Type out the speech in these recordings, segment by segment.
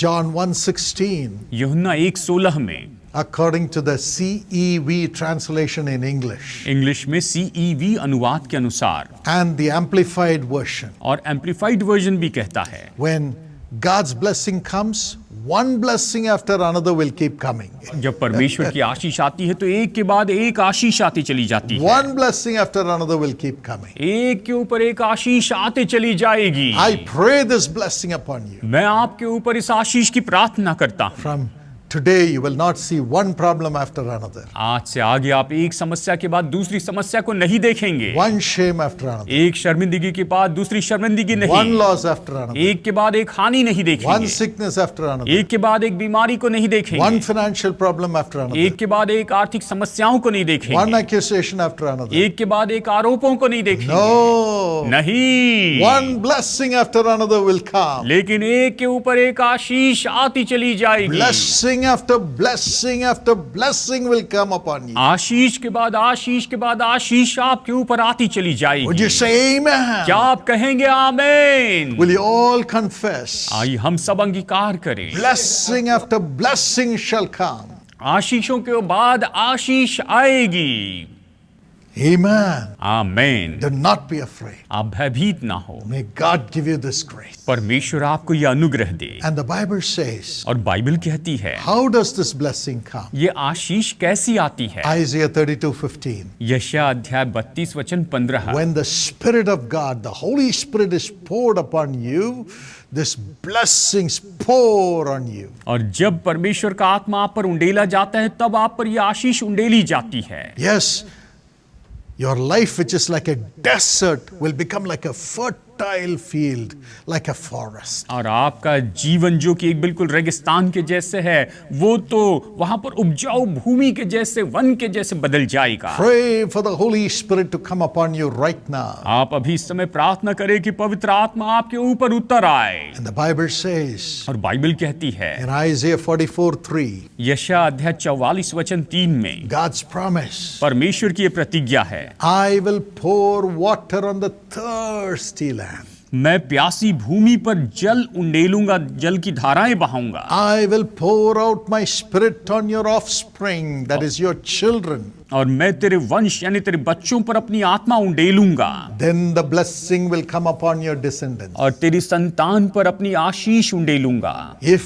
John 1:16, यूहन्ना 1:16 में, according to the CEV translation in English English में CEV अनुवाद के अनुसार and the Amplified version, और एम्पलीफाइड वर्जन भी कहता है, when God's blessing comes, one blessing after another will keep coming. जब परमेश्वर की आशीष आती है तो एक के बाद एक आशीष आती चली जाती है। One blessing after another will keep coming. एक के ऊपर एक आशीष आते चली जाएगी। I pray this blessing upon you. मैं आपके ऊपर इस आशीष की प्रार्थना करता हूँ। From today you will not see one problem after another, आज से आगे आप एक समस्या के बाद दूसरी समस्या को नहीं देखेंगे। one shame after another, एक शर्मिंदगी के बाद दूसरी शर्मिंदगी one नहीं, loss after another, एक के बाद एक हानि नहीं one देखेंगे, sickness after another, एक के बाद एक बीमारी को नहीं one देखेंगे, financial problem after another, एक के बाद एक आर्थिक समस्याओं को नहीं one देखेंगे, accusation after another. एक के बाद एक आरोपों को नहीं देखेंगे। No, नहीं, one blessing after another will come. लेकिन एक के ऊपर एक आशीष आती चली जाएगी। Blessing after blessing will come upon you. आशीष के बाद आशीष के बाद आशीष आपके ऊपर आती चली Would जाएगी। you say amen? क्या आप कहेंगे आमीन? Will you all confess? आइए हम सब अंगीकार करें, Blessing after blessing shall come. आशीषों के बाद आशीष आएगी। Amen. आमीन। Do not be afraid. आप भयभीत ना हो, May God give you this grace. परमेश्वर आपको यह अनुग्रह दे। And the Bible says, और बाइबल कहती है, how does this blessing come? ये आशीष कैसी आती है? Isaiah 32:15. यशायाह अध्याय 32:15। When the Spirit of God, the Holy Spirit is poured upon you, this blessings pour on you. और जब परमेश्वर का आत्मा आप पर उंडेला जाता है तब आप पर यह आशीष उंडेली जाती है। Yes, your life, which is like a desert, will become like a fertile field, like a forest. और आपका जीवन जो कि एक बिल्कुल रेगिस्तान के जैसे है, वो तो वहां पर उपजाऊ भूमि के जैसे, वन के जैसे बदल जाएगा। Pray for the Holy Spirit to come upon you right now. आप अभी इस समय प्रार्थना करें कि पवित्र आत्मा आपके ऊपर उतर आए। And the Bible says और बाइबल कहती है, in Isaiah 44:3, यशायाह अध्याय 44:3 में God's promise, परमेश्वर की ये प्रतिज्ञा है, I will pour water on the thirsty land. मैं प्यासी भूमि पर जल उंडेलूंगा, जल की धाराएं बहाऊंगा। I will pour out my spirit on your offspring, that is your children. और मैं तेरे वंश यानी तेरे बच्चों पर अपनी आत्मा उंडेलूंगा। Then the blessing will come upon your descendants. और तेरी संतान पर अपनी आशीष उंडेलूंगा। If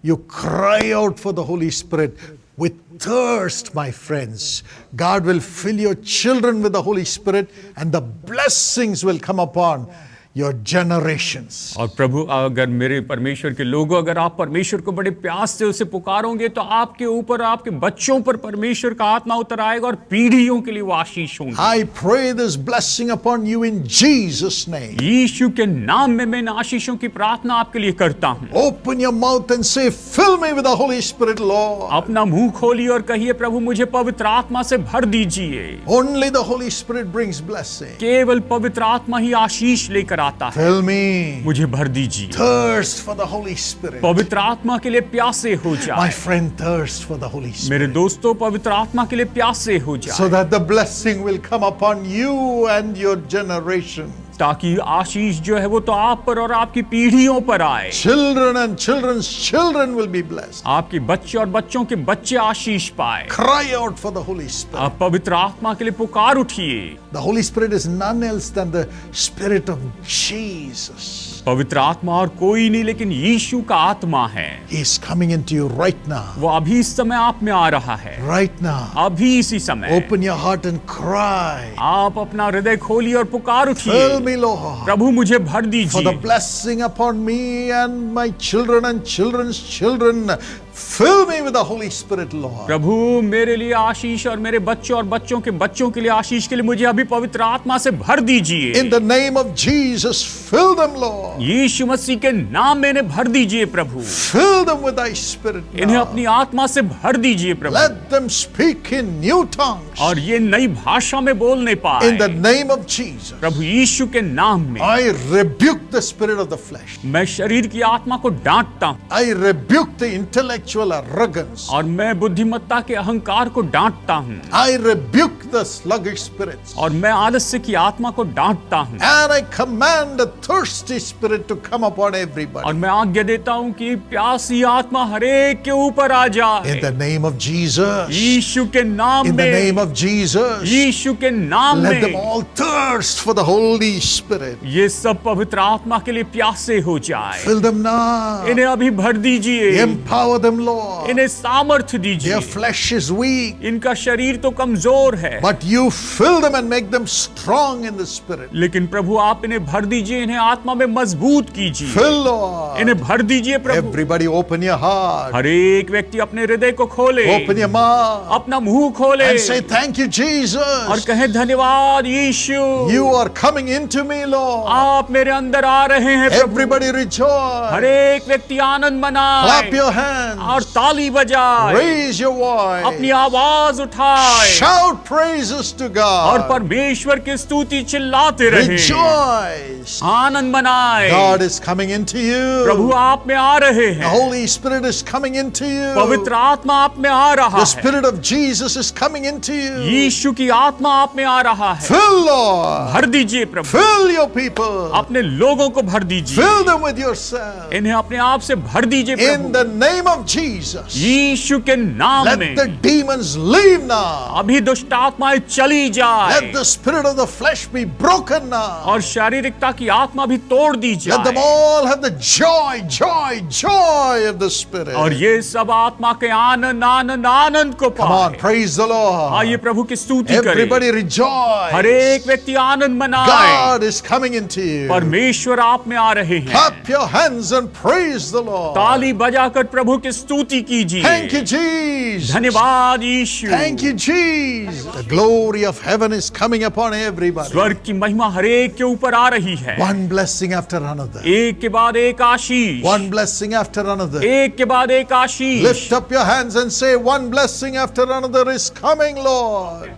you cry out for the Holy Spirit with thirst, my friends, God will fill your children with the Holy Spirit and the blessings will come upon your generations. और प्रभु, अगर मेरे परमेश्वर के लोगों, अगर आप परमेश्वर को बड़े प्यास से उसे पुकारोगे तो आपके ऊपर, आपके बच्चों पर परमेश्वर का आत्मा उतर आएगा और पीढ़ियों के लिए वो आशीष होंगे। I pray this blessing upon you in Jesus' name. यीशु के नाम में मैं इन आशीषों की प्रार्थना आपके लिए करता हूँ। Open your mouth and say, fill me with the Holy Spirit, Lord. अपना मुंह खोलिए और कहिए, प्रभु मुझे पवित्र आत्मा से भर दीजिए। Only the Holy Spirit brings blessing. केवल पवित्र आत्मा ही आशीष लेकर आता है। Fill me. मुझे भर दीजिए। Thirst for the Holy Spirit. पवित्र आत्मा के लिए प्यासे हो My जाए। friend, thirst for the Holy Spirit. मेरे दोस्तों, पवित्र आत्मा के लिए प्यासे हो So जाए, that the blessing will come upon you and your generation. ताकि आशीष जो है वो तो आप पर और आपकी पीढ़ियों पर आए। Children and children's children will be blessed. आपके बच्चे और बच्चों के बच्चे आशीष पाए। Cry out for the Holy Spirit. आप पवित्र आत्मा के लिए पुकार उठिए। The Holy Spirit is none else than the Spirit of Jesus. पवित्र आत्मा और कोई नहीं लेकिन यीशु का आत्मा है। He is coming into you right now. वो अभी इस समय आप में आ रहा है, Right now. अभी इसी समय। Open your heart and cry. आप अपना हृदय खोलिए और पुकार Fill उठिए, me, Lord. प्रभु मुझे भर For the दीजिए। blessing upon me and my children and children's children. Fill me with the Holy Spirit, Lord. प्रभु मेरे लिए आशीष और मेरे बच्चों और बच्चों के लिए आशीष के लिए मुझे अभी पवित्र आत्मा से भर दीजिए। In the name of Jesus, fill them, Lord. यीशु मसीह के नाम में इन्हें भर दीजिए प्रभु। Fill them with thy Spirit इन्हें now. अपनी आत्मा से भर दीजिए प्रभु। Let them speak in new tongues. और ये नई भाषा में बोलने पाए। In the name of Jesus, प्रभु यीशु के नाम में I rebuke the spirit of the flesh. मैं शरीर की आत्मा को डांटता हूँ। I rebuke the intellect intellectual arrogance. और मैं बुद्धिमत्ता के अहंकार को डांटता हूँ, I rebuke the sluggish spirits. और मैं आलस्य की आत्मा को डांटता हूँ, And I command a thirsty spirit to come upon everybody. और मैं आज्ञा देता हूँ कि प्यासी आत्मा हरेक के ऊपर आ जाए In the name of Jesus. यीशु के नाम In the में, name of Jesus. यीशु के नाम Let them में all thirst for the Holy Spirit. ये सब पवित्र आत्मा के लिए प्यासे हो जाए। Fill them now. इन्हें अभी भर दीजिए, Empower them, Lord. इन्हें सामर्थ्य Their दीजिए। flesh is weak, इनका शरीर तो कमजोर है, but you fill them and make them strong in the Spirit. लेकिन प्रभु आप इन्हें भर दीजिए, इन्हें आत्मा में मजबूत कीजिए। Fill, Lord. इन्हें भर दीजिए प्रभु। Everybody open your heart. हर एक व्यक्ति अपने हृदय को खोले, Open your mouth. अपना मुंह खोले And say, thank you, और Jesus. कहे धन्यवाद यीशु, You are coming into me, Lord. आप मेरे अंदर आ रहे हैं प्रभु। Everybody rejoice. हर एक व्यक्ति आनंद मनाए Clap your hands. और ताली बजाए, Raise your अपनी voice. आवाज उठाए Shout praises to और God. परमेश्वर की स्तुति चिल्लाते रहे। Rejoice. आनंद मनाए, God is coming into Prabhu you. आप में आ रहे The हैं, Holy Spirit is coming into you. पवित्र आत्मा आप में आ रहा The है, Spirit of Jesus is coming into you. यीशु की आत्मा आप में आ रहा है। Fill, Lord. भर दीजिए प्रभु, Fill your people. अपने लोगों को भर दीजिए, Fill them with yourself. इन्हें अपने आप से भर दीजिए In Prabhu, the name of Jesus. यीशु के नाम Let में। the demons leave now. अभी दुष्ट आत्माएं चली जाए Let the spirit of the flesh be broken now. और शारीरिकता की आत्मा भी तोड़ दी Let them जाए all have the joy, joy, joy of the Spirit. और ये सब आत्मा के आनंद आनंद आनंद को Come on, पाए। praise the आइए Lord. प्रभु की स्तुति करें। Everybody हर rejoice. एक व्यक्ति आनंद मनाए, God is coming into you. परमेश्वर आप में आ रहे हैं। Clap your hands and praise the Lord. ताली बजाकर प्रभु की स्तुति कीजिए। Thank you, Jesus. धन्यवाद यीशु। Thank you, Jesus. The glory of heaven is coming upon everybody. स्वर्ग की महिमा हर एक के ऊपर आ रही है, One blessing after another. एक के बाद एक आशीष, One blessing after another. एक के बाद एक आशीष। Lift up your hands and say, one blessing after another is coming, Lord.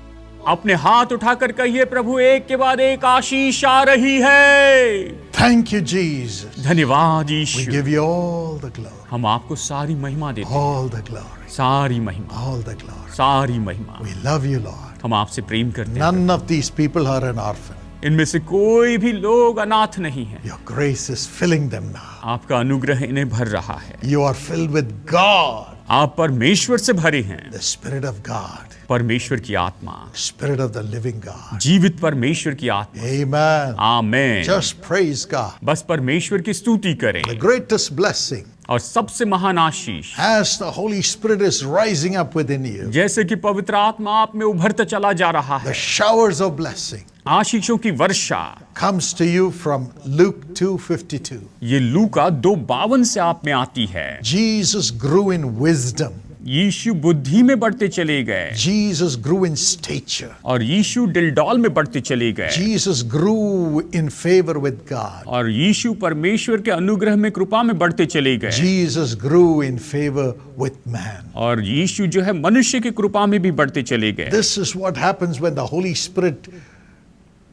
अपने हाथ उठाकर कहिए, प्रभु एक के बाद एक आशीष आ रही है। Thank you, Jesus. धन्यवाद We Yeshu. give you all the glory. हम आपको सारी महिमा देते हैं, All the glory. सारी महिमा, All the glory. सारी महिमा। We love you, Lord. हम आपसे प्रेम करते हैं। None of these people are an orphan. इनमें से कोई भी लोग अनाथ नहीं है। Your grace is filling them now. आपका अनुग्रह इन्हें भर रहा है। You are filled with God, आप परमेश्वर से भरे हैं, the Spirit of God, परमेश्वर की आत्मा, Spirit of the living God. जीवित परमेश्वर की आत्मा। Amen. आमेन। Just praise God. बस परमेश्वर की स्तुति करें। The greatest blessing, और सबसे महान आशीष, as the Holy Spirit is rising up within you, जैसे कि पवित्र आत्मा आप में उभरता चला जा रहा the है, showers of blessing आशीषों की वर्षा, comes to you from Luke 2:52. ये लूका 2:52 से आप में आती है। Jesus grew in wisdom. यीशु बुद्धि में बढ़ते चले गए Jesus grew in stature. और यीशु डिलडॉल में बढ़ते चले गए Jesus grew in favor with God. और यीशु परमेश्वर के अनुग्रह में, कृपा में बढ़ते चले गए Jesus grew in favor with man. और यीशु जो है मनुष्य की कृपा में भी बढ़ते चले गए। This is what happens when the Holy Spirit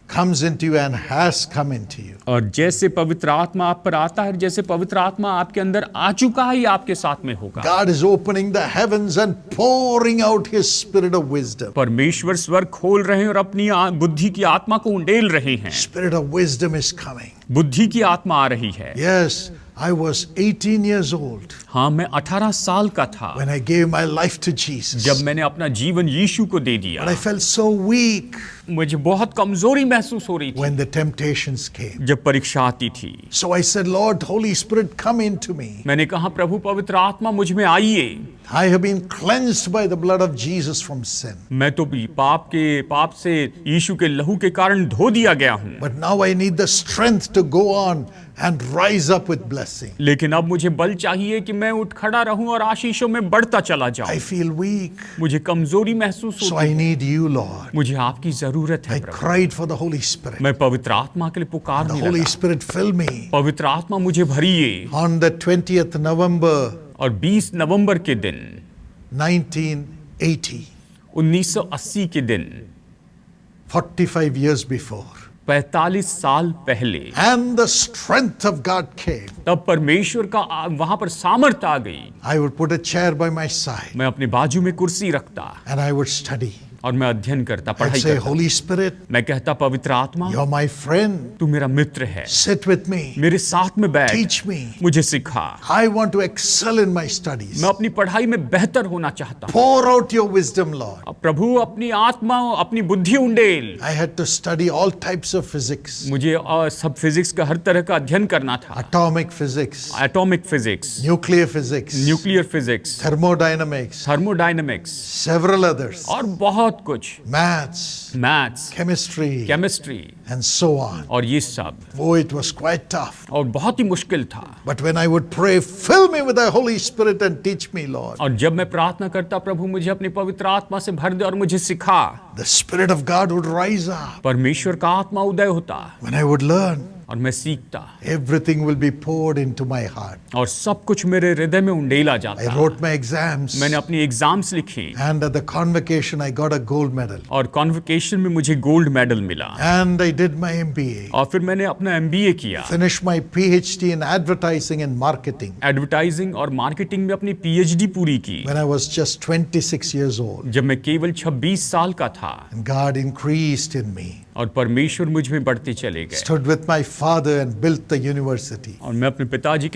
comes into you and has come into you. और जैसे पवित्र आत्मा आप पर आता है, जैसे पवित्र आत्मा आपके अंदर आ चुका है, ये आपके साथ में होगा। God is opening the heavens and pouring out His Spirit of wisdom. परमेश्वर स्वर्ग खोल रहे हैं और अपनी बुद्धि की आत्मा को उंडेल रहे हैं। Spirit of wisdom is coming. बुद्धि की आत्मा आ रही है। Yes, I was 18 years old हाँ, मैं 18 साल का था when I gave my life to Jesus. जब मैंने अपना जीवन यीशु को दे दिया। But I felt so weak मुझे बहुत कमजोरी महसूस हो रही थी when the temptations came. जब परीक्षा आती थी। So I said, Lord, Holy Spirit, come into me. मैंने कहा, प्रभु पवित्र आत्मा मुझ में आइए। I have been cleansed by the blood of Jesus from sin. मैं तो पाप से यीशु के लहू के कारण धो दिया गया हूँ, But now I need the strength to go on and rise up with blessing. लेकिन अब मुझे बल चाहिए कि मैं उठ खड़ा रहूं और आशीषों में बढ़ता चला I जाऊं। feel weak, मुझे कमजोरी महसूस so होती I है। need you, Lord. मुझे आपकी जरूरत है I Prabhu. cried for the Holy Spirit. मैं पवित्र आत्मा के लिए The पुकारने Holy लगा। Spirit filled me. पवित्र आत्मा मुझे भरिए। On the 20th November और 20 नवंबर के दिन 1980, 1980 के दिन 45 years before, 45 साल पहले and the strength of God came, तब परमेश्वर का वहां पर सामर्थ आ गई। I would put a chair by my side मैं अपनी बाजू में कुर्सी रखता and I would study. और मैं अध्ययन करता, I'd पढ़ाई say, करता। Holy Spirit, मैं कहता, पवित्र आत्मा you're my friend. तू मेरा मित्र है, Sit with me. मेरे साथ में बैठ, Teach me. मुझे सिखा। I want to excel in my studies. मैं अपनी पढ़ाई में बेहतर होना चाहता हूँ। Pour out your wisdom, Lord. अब प्रभु अपनी आत्मा, अपनी बुद्धि उंडेल। I had to study all types of physics. मुझे सब फिजिक्स का हर तरह का अध्ययन करना था। Atomic physics, atomic physics, nuclear physics, nuclear physics, thermodynamics, thermodynamics several others, और बहुत कुछ, maths, maths, chemistry, chemistry and so on. और ये सब, Oh, it was quite tough. और बहुत ही मुश्किल था। But when I would pray, fill me with the Holy Spirit and teach me, Lord. और जब मैं प्रार्थना करता, प्रभु मुझे अपनी पवित्र आत्मा से भर दे और मुझे सिखा, The Spirit of God would rise up. परमेश्वर का आत्मा उदय होता When I would learn, और मैं सीखता, everything will be poured into my heart. और सब कुछ मेरे हृदय में उंडेला I जाता। wrote my exams, मैंने अपनी एग्जाम्स लिखी and at the convocation, I got a gold medal. और कॉन्वोकेशन में मुझे गोल्ड मेडल मिला। And I did my MBA. और फिर मैंने अपना MBA किया, Finished my PhD in advertising and marketing advertising और मार्केटिंग में अपनी PhD पूरी की when I was just 26 years old. जब मैं केवल 26 साल का था। And God increased in me. और परमेश्वर मुझ में बढ़ते चले गए। Stood with my father and built the university. और मैं अपने पिताजी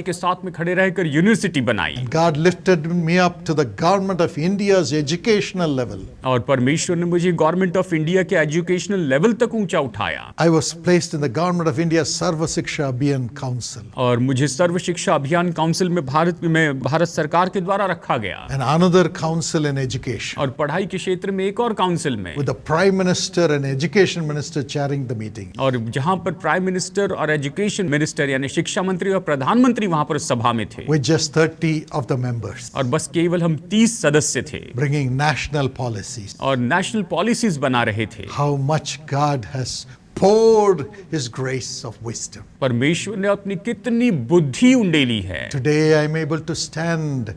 के साथ में खड़े रहकर यूनिवर्सिटी बनाई। God lifted me up to the government of India's educational level. और परमेश्वर ने मुझे गवर्नमेंट ऑफ इंडिया के एजुकेशनल लेवल तक ऊंचा उठाया। I was placed in the government of India's Sarva Shiksha Abhiyan Council. और मुझे सर्व शिक्षा अभियान काउंसिल में भारत सरकार के द्वारा रखा गया। And another council in education, और पढ़ाई के क्षेत्र में एक और काउंसिल में, with the Prime Minister and Education Minister chairing the meeting. और जहां पर प्राइम मिनिस्टर और एजुकेशन मिनिस्टर यानी शिक्षा मंत्री और प्रधानमंत्री वहां पर सभा में थे। With just 30 of the members, और बस केवल हम 30 सदस्य थे bringing national policies. और नेशनल पॉलिसीज बना रहे थे। How much God has poured His grace of wisdom. परमेश्वर ने अपनी कितनी बुद्धि उंडेली है। Today I am able to stand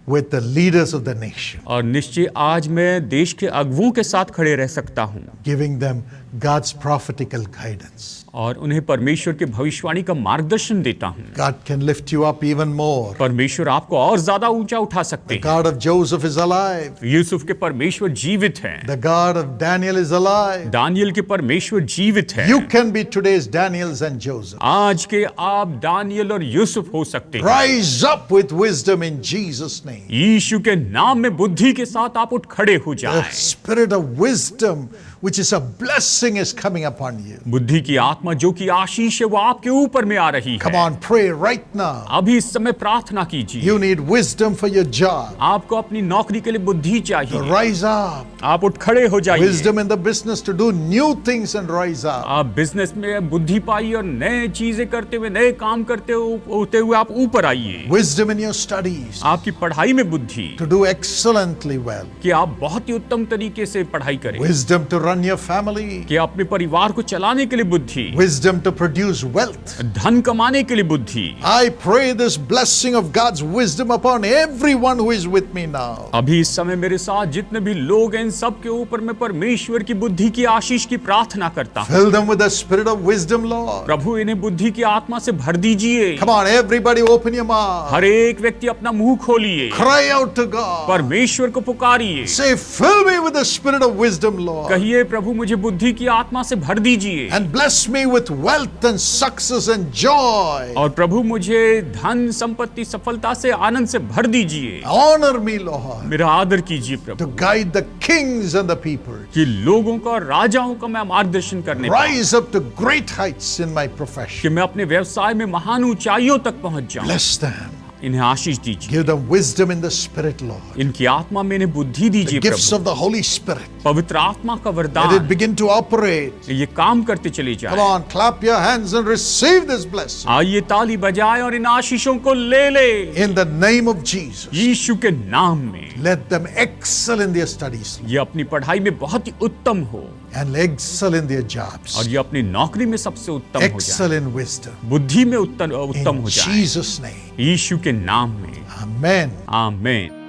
with the leaders of the nation, और निश्चय आज मैं देश के अगुवों के साथ खड़े रह सकता हूँ giving them God's prophetical guidance. और उन्हें परमेश्वर के भविष्यवाणी का मार्गदर्शन देता हूँ। God can lift you up even more. परमेश्वर आपको और ज्यादा ऊंचा उठा सकते The हैं। God of Joseph is alive. Yusuf के परमेश्वर जीवित हैं। The God of Daniel is alive. दानियल के परमेश्वर जीवित हैं। You can be today's Daniels and Joseph. आज के आप दानियल और यूसुफ हो सकते हैं। Rise up with wisdom in Jesus' name. यीशु के नाम में बुद्धि के साथ आप उठ खड़े हो The जाएं। spirit of wisdom, which is a blessing, is coming upon you. बुद्धि की आत्मा जो कि आशीष है वो आपके ऊपर में आ रही Come है। on, pray right now. अभी इस समय प्रार्थना कीजिए। You need wisdom for your job. आपको अपनी नौकरी के लिए बुद्धि To चाहिए। rise up. आप उठ खड़े हो जाइए। Wisdom in the business to do new things and rise up. आप बिजनेस में बुद्धि पाइए और नए चीजें करते हुए, नए काम होते हुए आप ऊपर आइए। Wisdom in your studies आपकी पढ़ाई में बुद्धि to do excellently well. कि आप बहुत ही उत्तम तरीके से पढ़ाई करें। Wisdom to run your family. कि अपने परिवार को चलाने के लिए बुद्धि, Wisdom to produce wealth. धन कमाने के लिए बुद्धि। I pray this blessing of God's wisdom upon everyone who is with me now. अभी इस समय मेरे साथ जितने भी लोग हैं, इन सब के ऊपर मैं परमेश्वर की बुद्धि की आशीष की प्रार्थना करता हूँ। Fill them with the spirit of wisdom, Lord. प्रभु इन्हें बुद्धि की आत्मा से भर दीजिए। Come on, everybody open your mouth. हर एक व्यक्ति अपना मुंह खोलिए, Cry out to God. परमेश्वर को पुकारिए। Say, fill me with the spirit of wisdom, Lord. कहिए, प्रभु मुझे बुद्धि की आत्मा से भर दीजिए And bless me with wealth and success and joy. और प्रभु मुझे धन, संपत्ति, सफलता से, आनंद से भर दीजिए। Honor me, Lord, मेरा आदर कीजिए to Prabhu guide the kings and the people. कि लोगों का और राजाओं का मैं मार्गदर्शन करने पाऊं, Rise up to great heights in my profession. कि मैं अपने व्यवसाय में महान ऊंचाइयों तक पहुंच जाऊं। Bless them. इन्हें आशीष दीजिए। Give them wisdom in the spirit, Lord. इनकी आत्मा में इन्हें बुद्धि दीजिए Gifts Prabhu. of the Holy Spirit. पवित्र आत्मा का Let it वरदान begin to operate. ये काम करते चले Come जाए। on, clap your hands and receive this blessing. आइए ताली बजाएं और इन आशीषों को ले ले In the name of Jesus. यीशु के नाम में। Let them excel in their studies ये अपनी पढ़ाई में बहुत ही उत्तम हो and excel in their jobs. और ये अपनी नौकरी में सबसे उत्तम हो जाए, Excel in wisdom. बुद्धि में उत्तम In हो जाए, Jesus' name. यीशु के नाम में। Amen. आमीन।